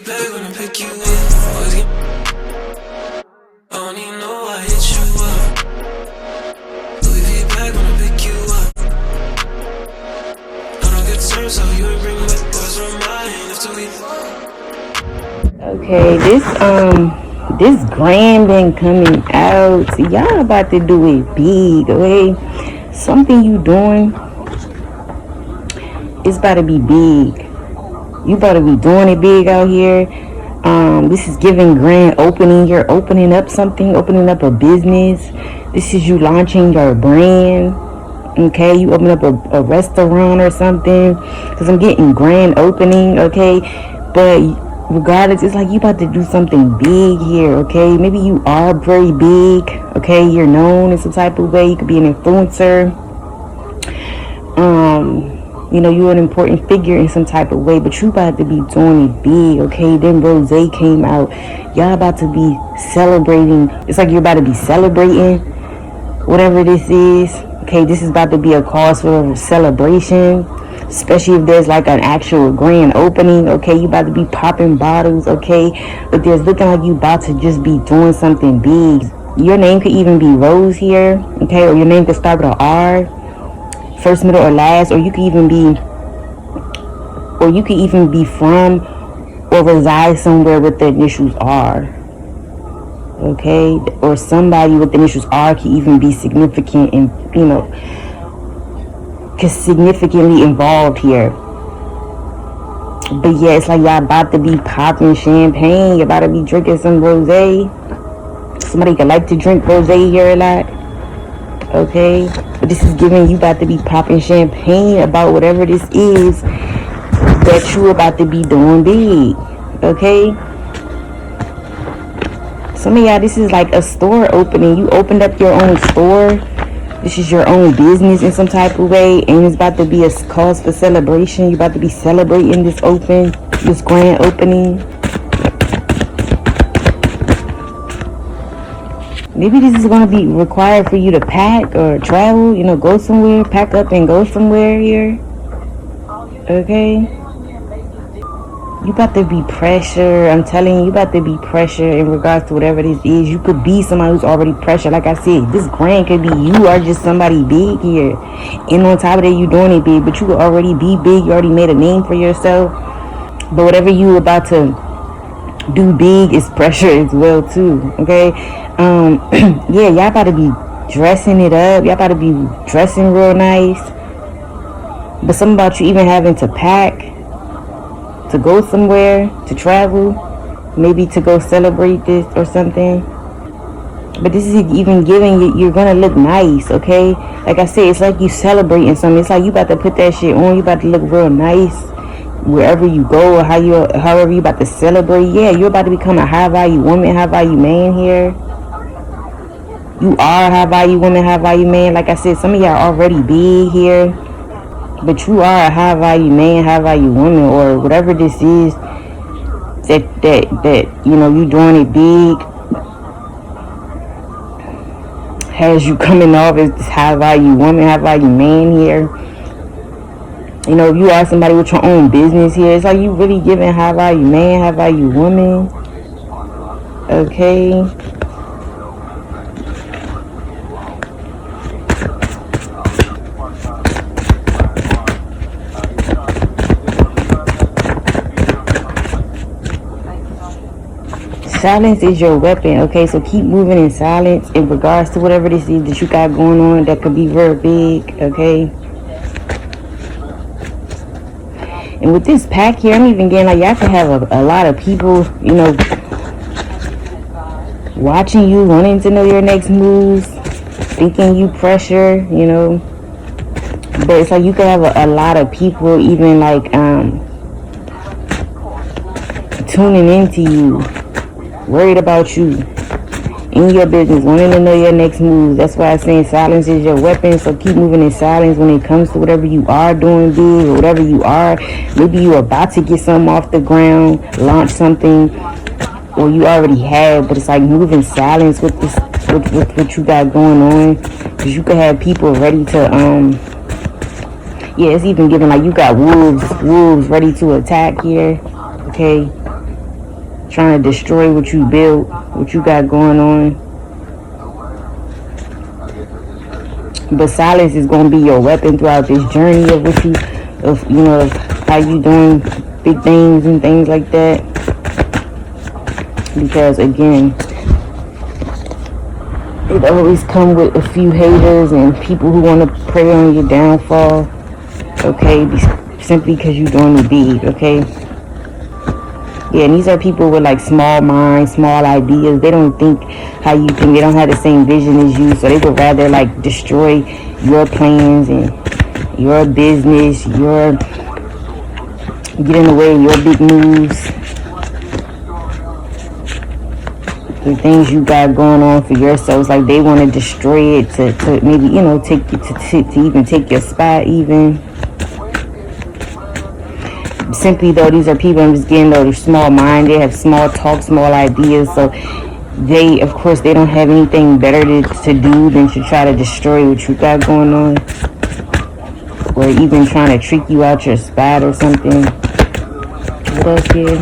Back when I pick you up, always get. I don't even know I hit you up. Louis V back when I pick you up. I don't get turned, so you ain't bring back boys from mine after we. Okay, this grand been coming out. Y'all about to do it big, okay? Something you doing is about to be big. You about to be doing it big out here. This is giving grand opening. You're opening up something, opening up a business. This is you launching your brand. Okay, you open up a restaurant or something. Because I'm getting grand opening, okay? But regardless, it's like you about to do something big here, okay? Maybe you are very big, okay? You're known in some type of way. You could be an influencer. You know, you're an important figure in some type of way, but you about to be doing it big, okay? Then Rose came out. Y'all about to be celebrating. It's like you're about to be celebrating whatever this is. Okay, this is about to be a cause for celebration, especially if there's like an actual grand opening. Okay, you about to be popping bottles, okay? But there's looking like you about to just be doing something big. Your name could even be Rose here, okay? Or your name could start with an R. First, middle, or last, or you could even be from or reside somewhere with the initials R. Okay, or somebody with the initials R could even be significant and significantly involved here. But yeah, it's like y'all about to be popping champagne. You're about to be drinking some rosé. Somebody could like to drink rosé here a lot. Okay, but this is giving you about to be popping champagne about whatever this is that you about to be doing big. Okay, some of y'all, this is like a store opening. You opened up your own store. This is your own business in some type of way, and it's about to be a cause for celebration. You're about to be celebrating this grand opening. Maybe this is going to be required for you to pack or travel, go somewhere, pack up and go somewhere here. Okay? You about to be pressure. I'm telling you, you about to be pressure in regards to whatever this is. You could be somebody who's already pressure. Like I said, this grand could be you are just somebody big here. And on top of that, you doing it big, but you could already be big. You already made a name for yourself. But whatever you about to do big is pressure as well too. Okay? Yeah, y'all about to be dressing it up. Y'all about to be dressing real nice. But something about you even having to pack to go somewhere, to travel, maybe to go celebrate this or something. But this is even giving you, you're gonna look nice, okay? Like I said, it's like you celebrating something. It's like you about to put that shit on. You about to look real nice wherever you go, or however you about to celebrate. Yeah, you're about to become a high value woman, high value man here. You are a high value woman, high value man. Like I said, some of y'all already big here, but you are a high value man, high value woman, or whatever this is that you doing it big has you coming off as this high value woman, high value man here. If you are somebody with your own business here, it's like you really giving high value man, high value woman. Okay. Silence is your weapon, okay? So keep moving in silence in regards to whatever this is that you got going on that could be very big, okay? And with this pack here, I'm even getting like y'all could have a lot of people, watching you, wanting to know your next moves, thinking you pressure, But it's like you could have a lot of people even like tuning into you, worried about you in your business, wanting to know your next moves. That's why I'm saying silence is your weapon. So keep moving in silence when it comes to whatever you are doing big, or whatever you are. Maybe you're about to get something off the ground, launch something, or you already have, but it's like moving silence with this, with what you got going on, because you could have people ready to yeah, it's even giving like you got wolves ready to attack here. Okay, trying to destroy what you built, what you got going on. But silence is going to be your weapon throughout this journey of what you, of how you doing big things and things like that. Because again, it always comes with a few haters and people who want to prey on your downfall. Okay, simply because you're doing the deed. Okay. Yeah, and these are people with like small minds, small ideas. They don't think how you think. They don't have the same vision as you, so they would rather like destroy your plans and your business, get in the way of your big moves, the things you got going on for yourselves. Like they want to destroy it to maybe, take you to even take your spot even. Simply though, these are people, I'm just getting though, they're small minded, they have small talk, small ideas, so they, of course, they don't have anything better to do than to try to destroy what you got going on, or even trying to trick you out your spot or something. What else here?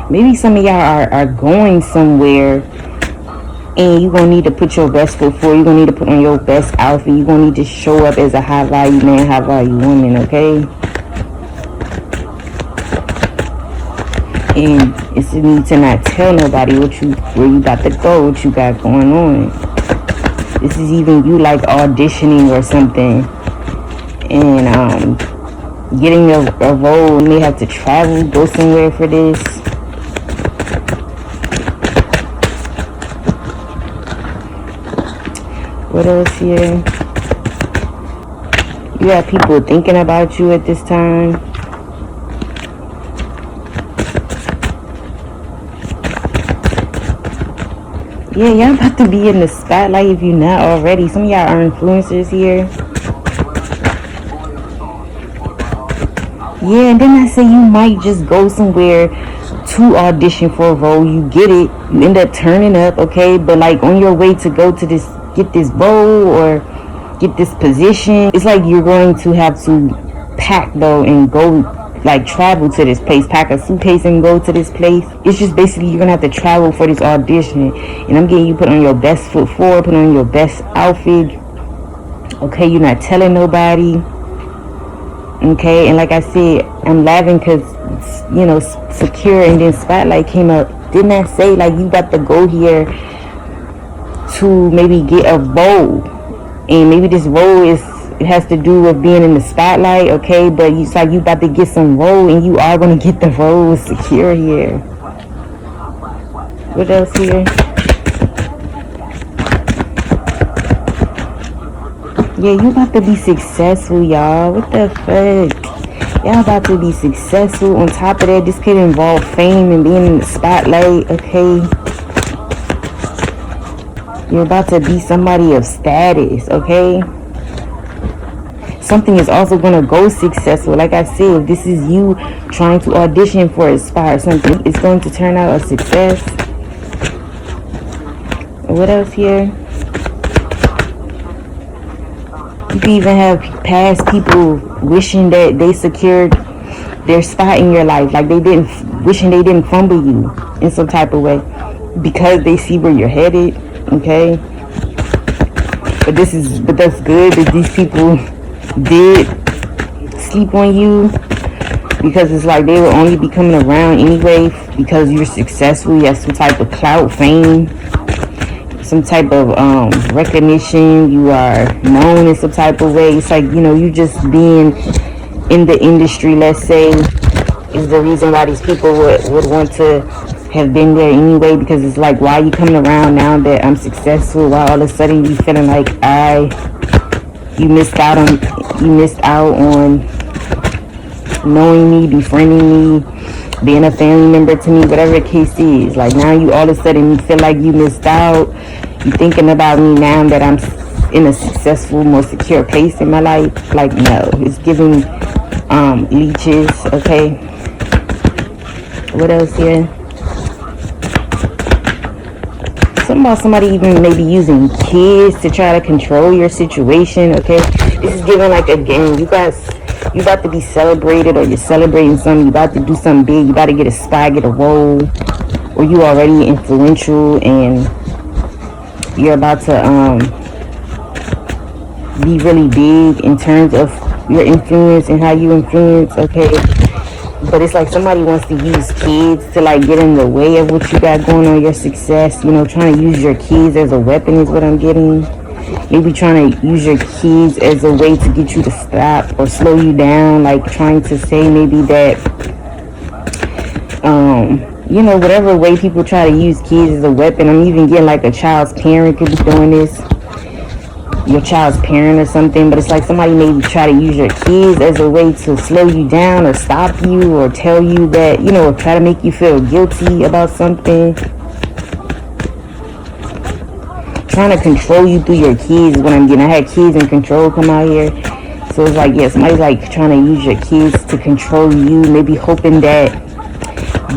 Maybe some of y'all are going somewhere and you're going to need to put your best foot forward. You're going to need to put on your best outfit. You're going to need to show up as a high value man, high value woman, okay? And it's a need to not tell nobody where you about to go, what you got going on. This is even you like auditioning or something and getting a role. You may have to travel, go somewhere for this. What else here? You have people thinking about you at this time. Yeah, y'all about to be in the spotlight if you're not already. Some of y'all are influencers here. Yeah, and then I say you might just go somewhere to audition for a role. You get it. You end up turning up, okay? But like on your way to go to this, get this role or get this position, it's like you're going to have to pack though and go, like travel to this place, pack a suitcase and go to this place. It's just basically you're gonna have to travel for this audition, and I'm getting you put on your best foot forward, put on your best outfit, okay? You're not telling nobody, okay? And like I said, I'm laughing because Secure and then Spotlight came up. Didn't I say like you got to go here to maybe get a role, and maybe this role it has to do with being in the spotlight, okay? But it's like you about to get some role, and you are going to get the role with Secure here. What else here? Yeah, you about to be successful, y'all. What the fuck? Y'all about to be successful. On top of that, this could involve fame and being in the spotlight, okay? You're about to be somebody of status, okay? Something is also going to go successful. Like I said, if this is you trying to audition for a spot or something, it's going to turn out a success. What else here? You can even have past people wishing that they secured their spot in your life. Like wishing they didn't fumble you in some type of way because they see where you're headed. Okay, but that's good that these people did sleep on you, because it's like they will only be coming around anyway because you're successful. You have some type of clout, fame, some type of recognition. You are known in some type of way. It's like, you just being in the industry, let's say, is the reason why these people would want to have been there anyway, because it's like, why are you coming around now that I'm successful? Why all of a sudden you feeling like you missed out on knowing me, befriending me, being a family member to me, whatever the case is. Like now you all of a sudden you feel like you missed out. You thinking about me now that I'm in a successful, more secure place in my life. Like no, it's giving leeches, okay? What else here? Something about somebody even maybe using kids to try to control your situation, okay? This is giving like, again, you guys you about to be celebrated, or you're celebrating something, you about to do something big, you about to get a spot, get a role, or you already influential and you're about to be really big in terms of your influence and how you influence, okay? But it's like somebody wants to use kids to like get in the way of what you got going on, your success, you know, trying to use your kids as a weapon is what I'm getting. Maybe trying to use your kids as a way to get you to stop or slow you down, like trying to say maybe that, you know, whatever way people try to use kids as a weapon. I'm even getting like a child's parent could be doing this, your child's parent or something, but it's like somebody maybe try to use your kids as a way to slow you down or stop you or tell you that, you know, or try to make you feel guilty about something. Trying to control you through your kids is what I'm getting. I had kids in control come out here. So it's like, yeah, somebody's like trying to use your kids to control you, maybe hoping that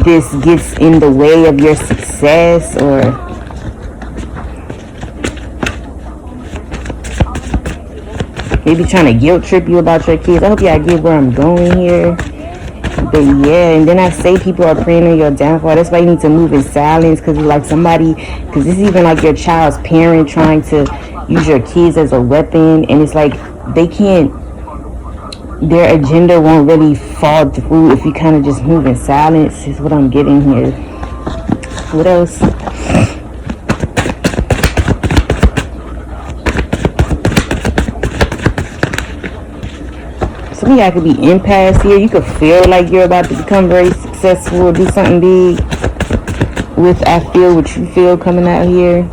this gets in the way of your success, or maybe trying to guilt trip you about your kids. I hope y'all get where I'm going here. But yeah, and then I say people are praying on your downfall. That's why you need to move in silence, because it's like somebody, because this is even like your child's parent trying to use your kids as a weapon, and it's like they can't, their agenda won't really fall through if you kind of just move in silence, is what I'm getting here. What else? Some of y'all could be empaths here. You could feel like you're about to become very successful, do something big with I feel what you feel coming out here.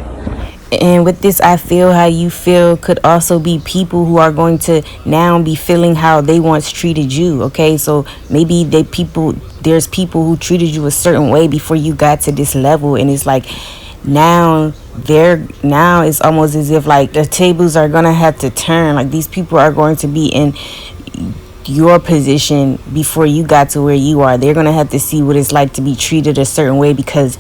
And with this I feel how you feel could also be people who are going to now be feeling how they once treated you, okay? So maybe there's people who treated you a certain way before you got to this level, and it's like now it's almost as if like the tables are gonna have to turn. Like these people are going to be in your position before you got to where you are. They're gonna have to see what it's like to be treated a certain way because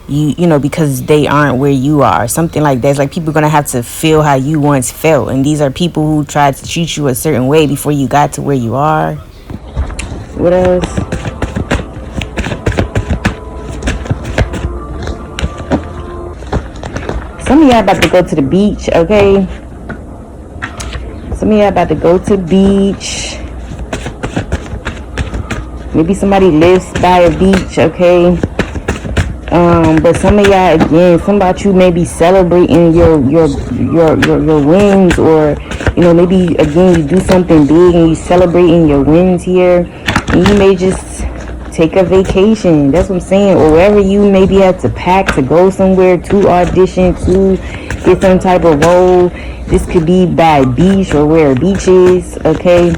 you know, because they aren't where you are, something like that. It's like people are gonna have to feel how you once felt, and these are people who tried to treat you a certain way before you got to where you are. What else? Some of y'all about to go to the beach, okay? Some of y'all about to go to the beach. Maybe somebody lives by a beach, okay? But some of y'all, again, some about you may be celebrating your wins, or you know, maybe again you do something big and you celebrating your wins here, and you may just take a vacation. That's what I'm saying. Or wherever you maybe have to pack to go somewhere, to audition, to get some type of role. This could be by a beach or where a beach is, okay?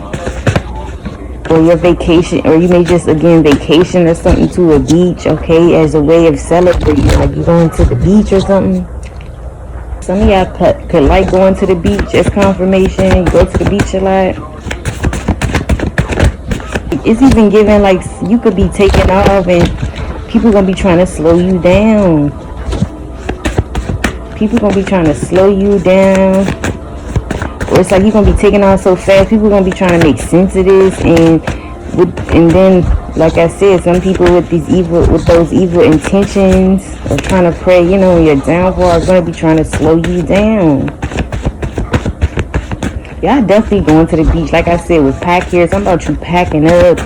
Or your vacation, or you may just again vacation or something to a beach, okay, as a way of celebrating, like you're going to the beach or something. Some of y'all could like going to the beach as confirmation. You go to the beach a lot. It's even giving like you could be taking off and people gonna be trying to slow you down. People gonna be trying to slow you down. Or it's like you're gonna be taking off so fast, people gonna be trying to make sense of this, and then like I said, some people with those evil intentions of trying to pray, you know, your downfall are gonna be trying to slow you down. Y'all definitely going to the beach. Like I said, with pack here, something about you packing up,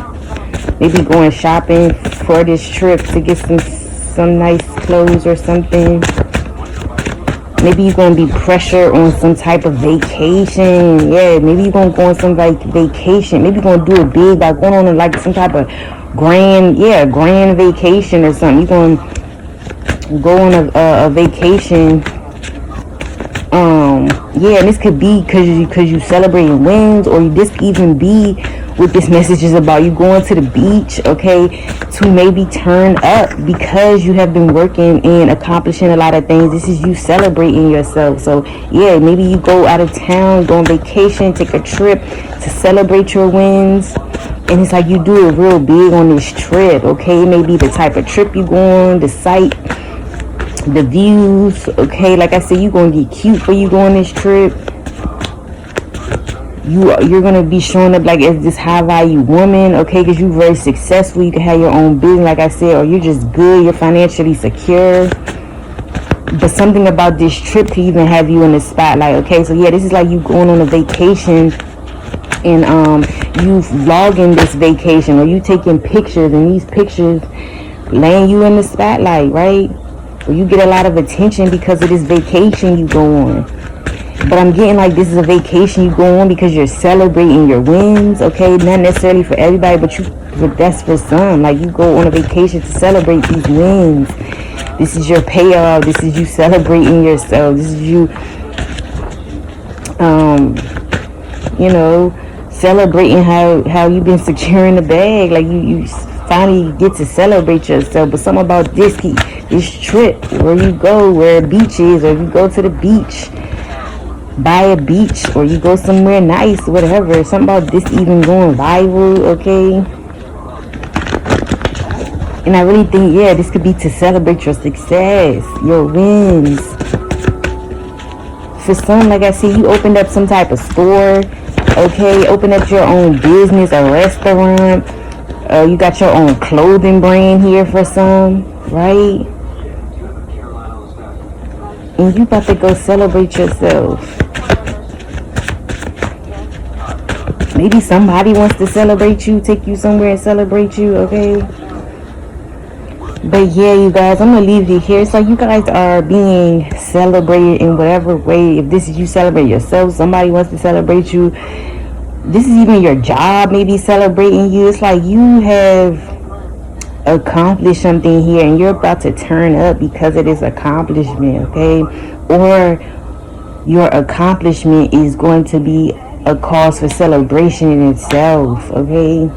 maybe going shopping for this trip to get some nice clothes or something. Maybe you're going to be pressured on some type of vacation. Yeah, maybe you're going to go on some like vacation. Maybe you're going to do it big by going on like some type of grand vacation or something. You're going to go on a vacation. Yeah, and this could be because you celebrating wins, or this could even be what this message is about. You going to the beach, okay, to maybe turn up because you have been working and accomplishing a lot of things. This is you celebrating yourself. So yeah, maybe you go out of town, go on vacation, take a trip to celebrate your wins, and it's like you do it real big on this trip, okay? Maybe the type of trip you go on, the site, the views, okay? Like I said, you gonna get cute before you go on this trip. you're gonna be showing up like as this high value woman, okay, because you're very successful, you can have your own business like I said, or you're just good, you're financially secure. But something about this trip could even have you in the spotlight, okay? So yeah, this is like you going on a vacation, and you vlogging this vacation, or you taking pictures, and these pictures laying you in the spotlight, right? Or you get a lot of attention because of this vacation you go on. But I'm getting like this is a vacation you go on because you're celebrating your wins, okay? Not necessarily for everybody, but that's for some. Like, you go on a vacation to celebrate these wins. This is your payoff. This is you celebrating yourself. This is you, you know, celebrating how you've been securing the bag. Like, you finally get to celebrate yourself. But something about this trip, where you go, where a beach is, or you go to the beach, by a beach, or you go somewhere nice, whatever. Something about this even going viral, okay? And I really think, yeah, this could be to celebrate your success, your wins. For some, like I said, you opened up some type of store, okay? Open up your own business, a restaurant. You got your own clothing brand here for some, right? And you about to go celebrate yourself. Maybe somebody wants to celebrate you, take you somewhere and celebrate you, okay? But yeah, you guys, I'm gonna leave it here. It's like you guys are being celebrated in whatever way. If this is you celebrate yourself, somebody wants to celebrate you. This is even your job maybe celebrating you. It's like you have accomplished something here, and you're about to turn up because of this accomplishment, okay? Or your accomplishment is going to be a cause for celebration in itself, okay?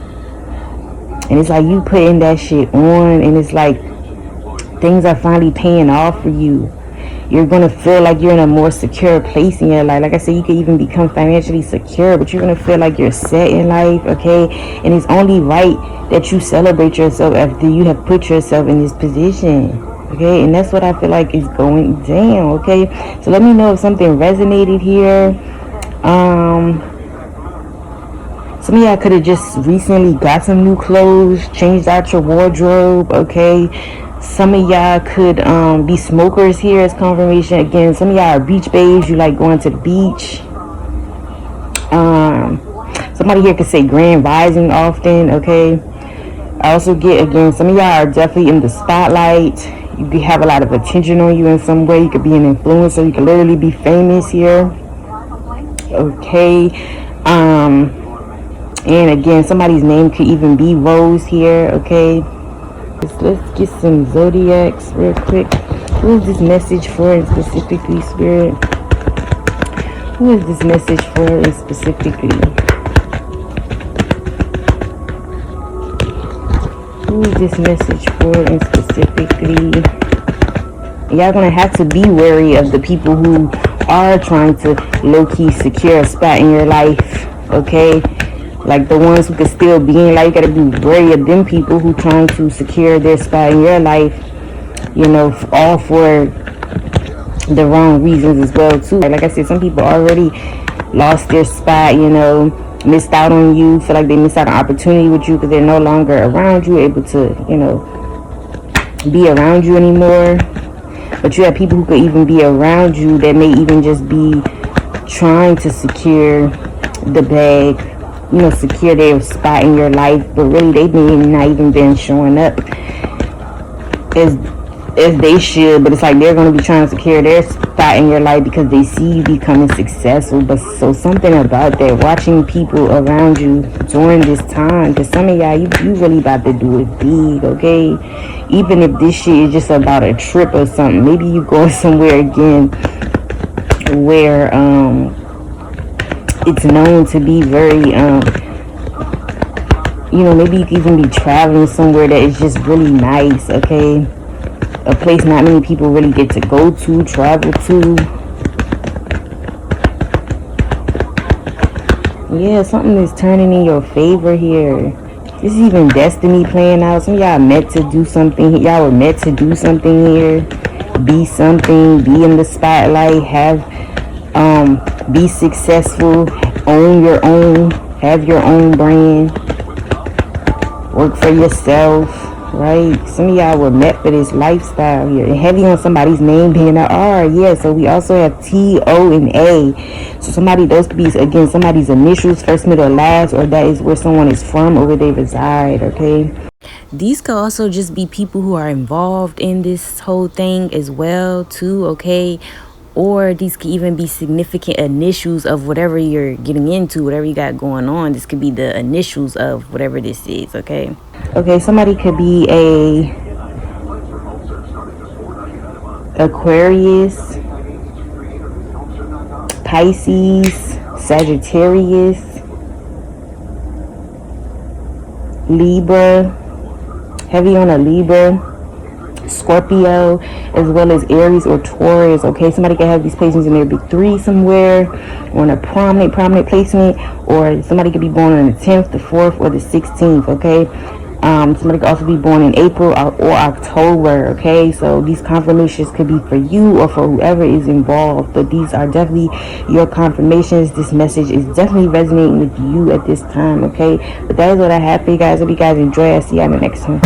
And it's like you putting that shit on, and it's like things are finally paying off for you. You're gonna feel like you're in a more secure place in your life. Like I said, you could even become financially secure, but you're gonna feel like you're set in life, okay? And it's only right that you celebrate yourself after you have put yourself in this position, okay? And that's what I feel like is going down, okay? So let me know if something resonated here. Some of y'all could have just recently got some new clothes, changed out your wardrobe, okay? Some of y'all could be smokers here as confirmation. Again, some of y'all are beach babes. You like going to the beach. Somebody here could say grand rising often, okay? I also get, again, some of y'all are definitely in the spotlight. You could have a lot of attention on you in some way. You could be an influencer. You could literally be famous here, okay? And again, somebody's name could even be Rose here, okay? Let's get some zodiacs real quick. Who is this message for in specifically, Spirit? Who is this message for in specifically? Who is this message for in specifically? Y'all gonna have to be wary of the people who are trying to low-key secure a spot in your life, okay? Like the ones who could still be in life. You gotta be wary of them people who trying to secure their spot in your life, you know, all for the wrong reasons as well too. Like I said, some people already lost their spot, you know, missed out on you, feel like they missed out on opportunity with you because they're no longer around you, able to, you know, be around you anymore. But you have people who could even be around you that may even just be trying to secure the bag, you know, secure their spot in your life, but really they may not even been showing up as they should. But it's like they're going to be trying to secure their spot in your life because they see you becoming successful. But so something about that, watching people around you during this time, because some of y'all, you really about to do it big, okay? Even if this shit is just about a trip or something, maybe you going somewhere again where it's known to be very you know, maybe you could even be traveling somewhere that is just really nice, okay? A place not many people really get to go to, travel to. Yeah, something is turning in your favor here. This is even destiny playing out. Some of y'all meant to do something. Y'all were meant to do something here. Be something. Be in the spotlight. Have Be successful, own your own, have your own brand, work for yourself, right? Some of y'all were met for this lifestyle here. And heavy on somebody's name being an R. Yeah, so we also have T, O, and A. So those could be, again, somebody's initials, first, middle, last, or that is where someone is from or where they reside, okay? These could also just be people who are involved in this whole thing as well, too, okay? Or these could even be significant initials of whatever you're getting into, whatever you got going on. This could be the initials of whatever this is, okay? Okay, somebody could be a Aquarius, Pisces, Sagittarius, Libra, heavy on a Libra, Scorpio, as well as Aries or Taurus, okay? Somebody can have these placements in their big three somewhere, or in a prominent placement, or somebody could be born on the 10th, the 4th, or the 16th, okay? Somebody could also be born in April or October, okay? So these confirmations could be for you or for whoever is involved, but these are definitely your confirmations. This message is definitely resonating with you at this time, okay? But that is what I have for you guys. Hope you guys enjoy. I'll see you on the next one.